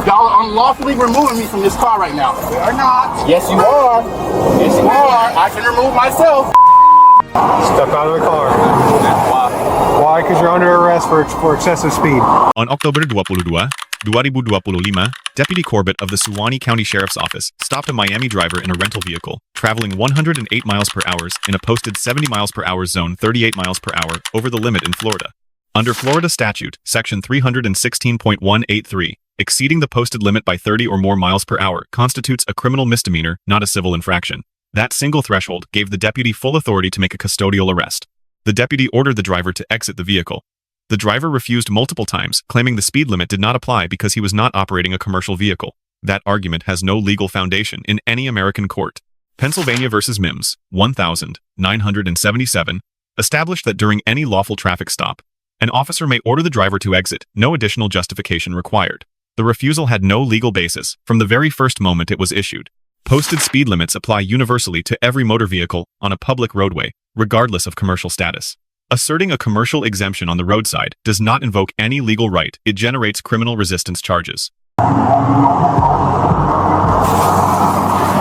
Y'all are unlawfully removing me from this car right now. We are not. Yes, you are. Yes, you are. I can remove myself. Step out of the car. Why? Because you're under arrest for excessive speed. On October 22, 2025, Deputy Corbett of the Suwannee County Sheriff's Office stopped a Miami driver in a rental vehicle, traveling 108 miles per hour in a posted 70 miles per hour zone 38 miles per hour over the limit in Florida. Under Florida Statute, Section 316.183, exceeding the posted limit by 30 or more miles per hour constitutes a criminal misdemeanor, not a civil infraction. That single threshold gave the deputy full authority to make a custodial arrest. The deputy ordered the driver to exit the vehicle. The driver refused multiple times, claiming the speed limit did not apply because he was not operating a commercial vehicle. That argument has no legal foundation in any American court. Pennsylvania v. Mimms, 1977, established that during any lawful traffic stop, an officer may order the driver to exit, no additional justification required. The refusal had no legal basis from the very first moment it was issued. Posted speed limits apply universally to every motor vehicle on a public roadway, regardless of commercial status. Asserting a commercial exemption on the roadside does not invoke any legal right. It generates criminal resistance charges.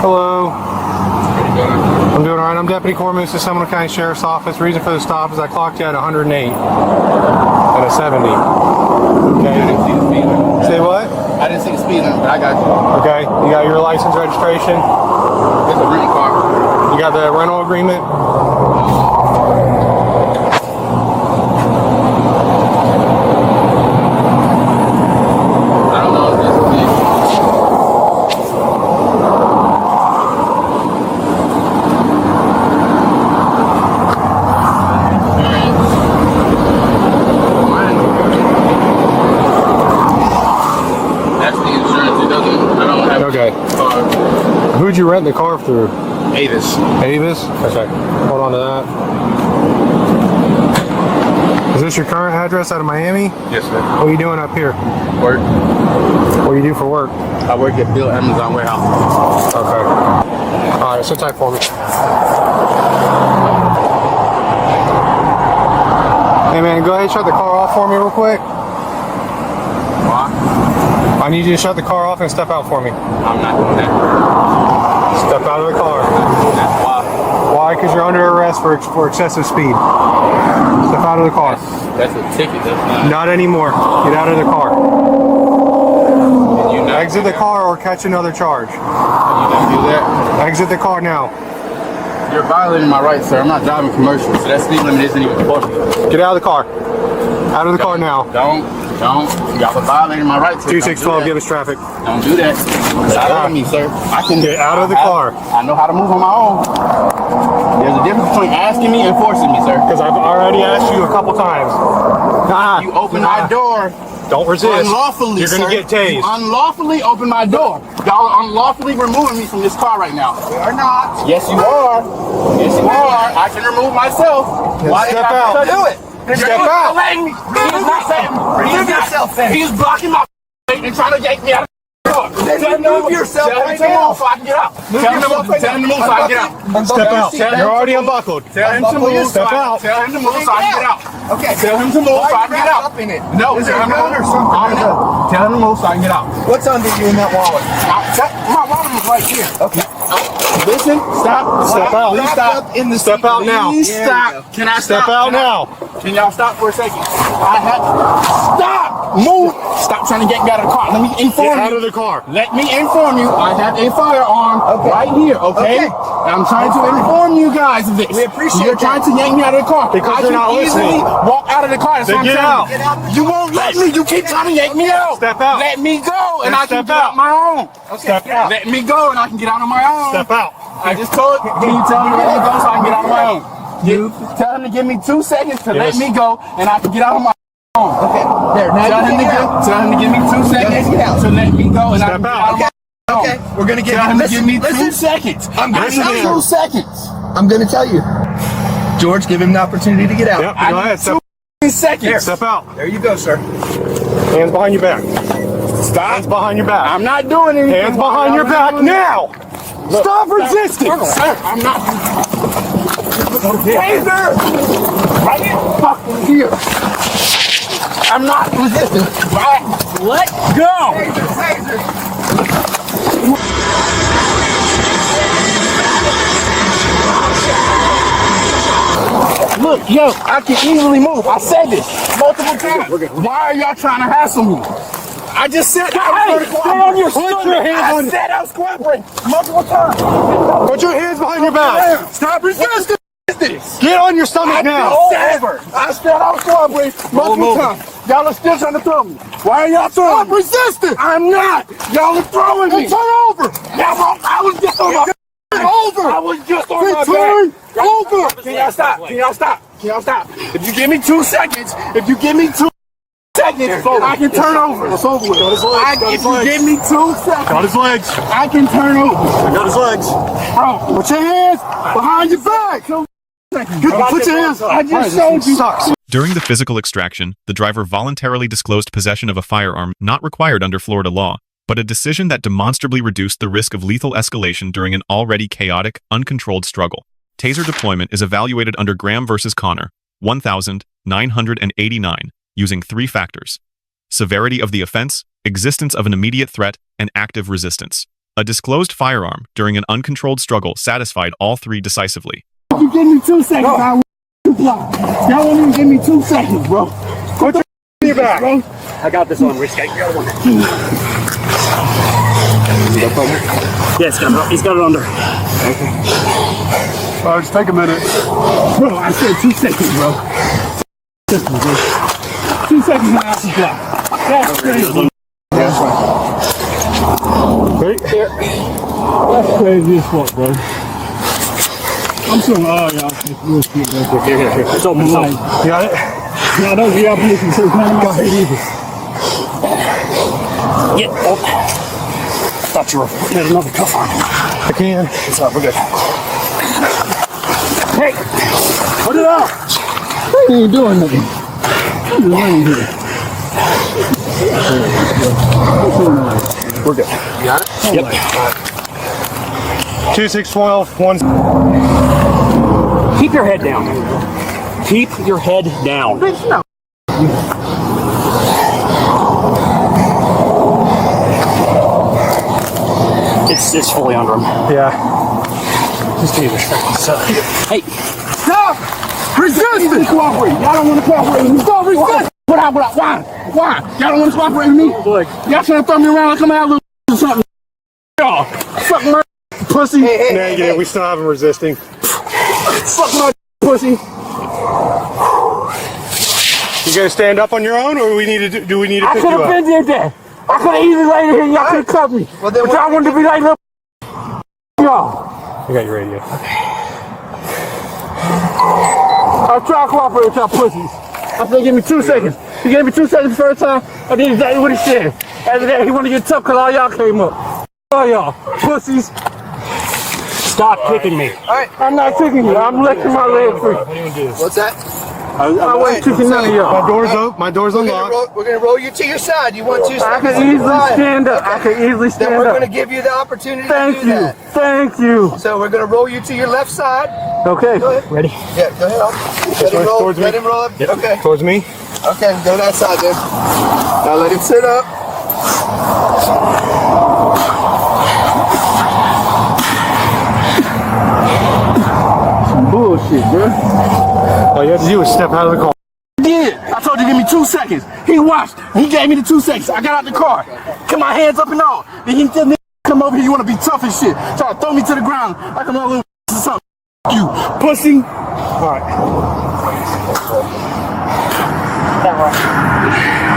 Hello. I'm doing all right. I'm Deputy Corbett of the Seminole County Sheriff's Office. The reason for the stop is I clocked you at 108 and a 70. Okay. I didn't see the speed limit. Say what? I didn't see the speed limit, but I got you. Okay. You got your license, registration? It's a rental car. You got the rental agreement? Who'd you rent the car through? Avis. Avis? Okay. Hold on to that. Is this your current address out of Miami? Yes, sir. What are you doing up here? Work. What do you do for work? I work at Bill Amazon warehouse. Okay. Alright, sit tight for me. Hey man, go ahead and shut the car off for me real quick. Why? I need you to shut the car off and step out for me. I'm not doing that. Step out of the car. Why? Why? Because you're under arrest for excessive speed. Step out of the car. That's a ticket. That's not anymore. Get out of the car. You Exit the car or catch another charge. You don't do that? Exit the car now. You're violating my rights, sir. I'm not driving commercial, so that speed limit isn't even enforceable. Get out of the car. Out of the car now. Don't. Y'all are violating my rights. 2612, give us traffic. Don't do that. Get out of me, sir. I can get out of the car. I know how to move on my own. There's a difference between asking me and forcing me, sir. Because I've already asked you a couple times. You open my door. Don't resist. Unlawfully, you're going to get tased. You unlawfully open my door. Y'all are unlawfully removing me from this car right now. We are not. Yes, you are. Yes, you are. I can remove myself. Why step out? Do it. Step out. Me. He's not saying. Remove yourself then. He's blocking my and trying to yank me out of the car. Then remove yourself right now. So I can get out. Tell him to move so I can get out. Step out. You're already unbuckled. Tell him to move. Step out. Tell him to move so I can get out. Okay. Tell him to move so I can get out. No, is there a gun or something? Tell him to move so I can get out. What's under you in that wallet? My wallet is right here. Okay. Listen, stop. Step out. Please stop. Step out now. Please stop. Can I step out now? Can y'all stop for a second? Stop. Move. Stop trying to get me out of the car. Let me inform you. Get out of the car. Let me inform you. I have a firearm right here, okay? I'm trying to inform you guys of this. We appreciate You're trying to yank me out of the car. Because you're not listening. Walk out of the car. Then get out. You won't let me. You keep trying to yank me out. Step out. Let me go and I can Step get out out. my own. Step out. Let me go and I can get out on my own. Step out. I just told you. Can you tell me to let me go so I can get out on my own? Tell him to give me 2 seconds to let me go and I can get out on my own. Okay. There. Now Tell him to give me 2 seconds to let me go and I can get out on my own. Okay. We're gonna give Tell him to give me 2 listen. seconds. I'm gonna tell you. 2 seconds. I'm gonna tell you. George, give him the opportunity to get out. Yep. Go ahead. Step 2 seconds. Step out. There you go, sir. Hands behind your back. Stop. Hands behind your back. I'm not doing anything. Hands behind your back now. Stop resisting. Sir, I'm not. Taser! Right fucking here. I'm not resisting. Right? Let go! Taser, Look, yo, I can easily move. I said this multiple times. Why are y'all trying to hassle me? I just said I was going to cooperate. Put your hands on. I said I was cooperating multiple times. Put your hands behind your back. Stop resisting. Get on your stomach now. I said I was cooperating multiple times. Y'all are still trying to throw me. Why are y'all throwing me? Resisting. I'm not. Y'all are throwing me. Turn over. I was just on my Over. I was just on my Turn back. over. Can y'all stop? Can y'all stop? Can y'all stop? If you give me 2 seconds, I can turn over. It's over with. Got his legs. If you give me 2 seconds, Got his legs. I can turn over. Got his legs. Bro, Put your hands behind your back. Put your hands. I just showed you. Sucks. During the physical extraction, the driver voluntarily disclosed possession of a firearm not required under Florida law, but a decision that demonstrably reduced the risk of lethal escalation during an already chaotic, uncontrolled struggle. Taser deployment is evaluated under Graham versus Connor, 1989, using 3 factors: severity of the offense, existence of an immediate threat, and active resistance. A disclosed firearm during an uncontrolled struggle satisfied all 3 decisively. If you give me 2 seconds, I will block. Y'all won't even give me 2 seconds, bro. Put your back, bro. I got this on, Rich. You got one. Yeah, he's got it under. Okay. All right, just take a minute. Bro, I said 2 seconds, bro. 2 seconds and I'll block. That's crazy. That's right. Right here. That's crazy as fuck, bro. I'm showing all y'all this bullshit, bro. Here. It's open. You got it? No, don't be out here so kind of my face either. Yeah. Oh. Thought you were putting another cuff on. I can. It's up. We're good. Hey, put it out. What are you doing, nigga? I'm just laying here. We're good. You got it? Yep. 2612 1. Keep your head down. Keep your head down. Bitch, no. It's fully under him. Yeah. Just do this. Hey. Stop! Resist! Cooperate. Y'all don't want to cooperate with me. Stop resist! Why? Why? Y'all don't want to cooperate with me? Look. Y'all trying to throw me around like I'm out little or something. Y'all. Fuck my pussy. Negative. We still have him resisting. Fuck my pussy. You gonna stand up on your own, or we need to do we need to I pick could you have up? been there then. I could have easily laid here and y'all could have cut me. But y'all wanted to be like little y'all. I got your radio. I'll try to cooperate with y'all pussies. I said give me 2 seconds. He gave me 2 seconds the first time. I did exactly what he said. After that, he wanted to get tough because all y'all came up. All y'all pussies. Stop kicking me. I'm not kicking you. I'm letting my leg free. What's that? I wasn't kicking none of My y'all. door's open. My door's unlocked. We're gonna roll you to your side. You want 2 I seconds? can easily stand up. I can easily Then stand we're up. gonna give you the opportunity Thank to do you. that. Thank you. So we're gonna roll you to your left side. Okay. Go ahead. Ready? Yeah, go ahead. Let him roll. towards me. Let him roll up. Okay. Towards me. Okay, go that side then. Now let him sit up. Bullshit, bro. All you have to do is step out of the car. Did. I told you give me 2 seconds. He watched. He gave me the 2 seconds. I got out the car. Cut my hands up and all. Then he said, come over here. You want to be tough and shit. Try to throw me to the ground like I'm a little or something. You pussy. All right.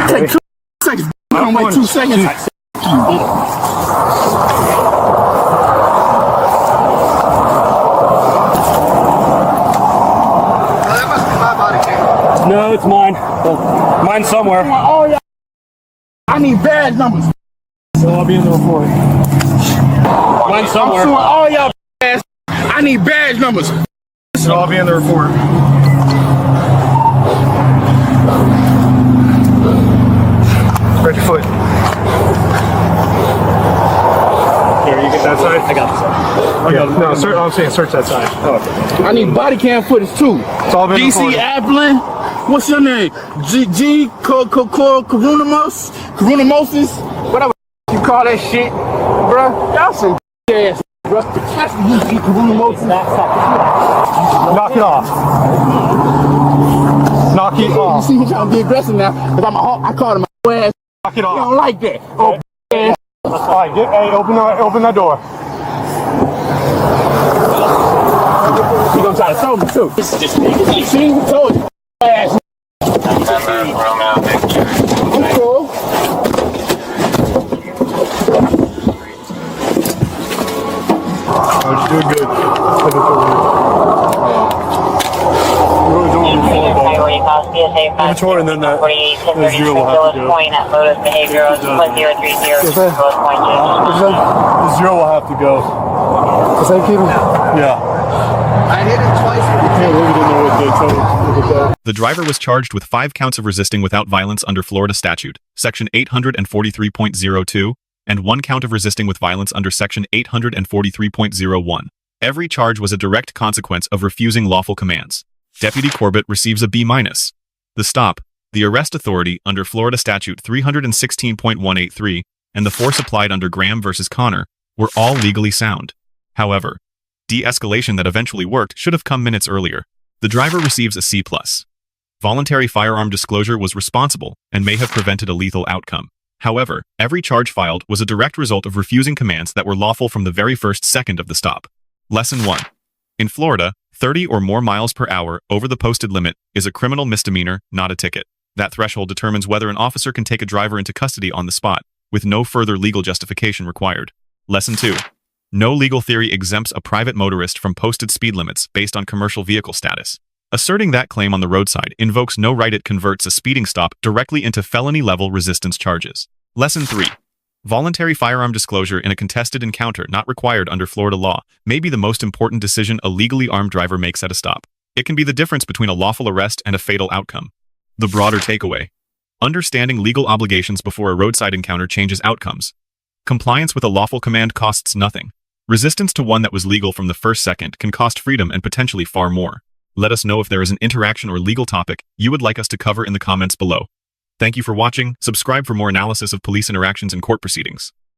Take 2 seconds. I don't wait 2 seconds. That must be my body cam. No, it's mine. Mine's somewhere. Oh, yeah. I need badge numbers. So I'll be in the report. Mine's I'm somewhere. suing all y'all ass. I need badge numbers. It'll all be in the report. Spread your foot. Here, you get that side? I got this side. No, I'm saying search that side. I need body cam footage too. It's all been DC recorded. Applin. What's your name? Karunamosis? Whatever you call that shit, bruh. Y'all some ass, bruh. That's Karunamosis. Knock it off. Knock it You off. see me trying to be aggressive now, because I called him my ass. Knock it I off. don't like that. Oh, ass. All right, hey, open that door. He gonna try to throw me too. See, he told you. Ass. I'm cool. You're doing good. Inventory, and then that zero will have to go. Point at Lotus behavior of 030. The zero will have to go. Is that keeping? Yeah. I hit him twice. Yeah, we didn't know what they told us. Look at that. The driver was charged with 5 counts of resisting without violence under Florida Statute, Section 843.02, and 1 count of resisting with violence under Section 843.01. Every charge was a direct consequence of refusing lawful commands. Deputy Corbett receives a B-. The stop, the arrest authority under Florida Statute 316.183, and the force applied under Graham versus Connor were all legally sound. However, de-escalation that eventually worked should have come minutes earlier. The driver receives a C+. Voluntary firearm disclosure was responsible and may have prevented a lethal outcome. However, every charge filed was a direct result of refusing commands that were lawful from the very first second of the stop. Lesson 1. In Florida, 30 or more miles per hour over the posted limit is a criminal misdemeanor, not a ticket. That threshold determines whether an officer can take a driver into custody on the spot, with no further legal justification required. Lesson 2. No legal theory exempts a private motorist from posted speed limits based on commercial vehicle status. Asserting that claim on the roadside invokes no right. It converts a speeding stop directly into felony-level resistance charges. Lesson 3. Voluntary firearm disclosure in a contested encounter not required under Florida law may be the most important decision a legally armed driver makes at a stop. It can be the difference between a lawful arrest and a fatal outcome. The broader takeaway. Understanding legal obligations before a roadside encounter changes outcomes. Compliance with a lawful command costs nothing. Resistance to one that was legal from the first second can cost freedom and potentially far more. Let us know if there is an interaction or legal topic you would like us to cover in the comments below. Thank you for watching. Subscribe for more analysis of police interactions and court proceedings.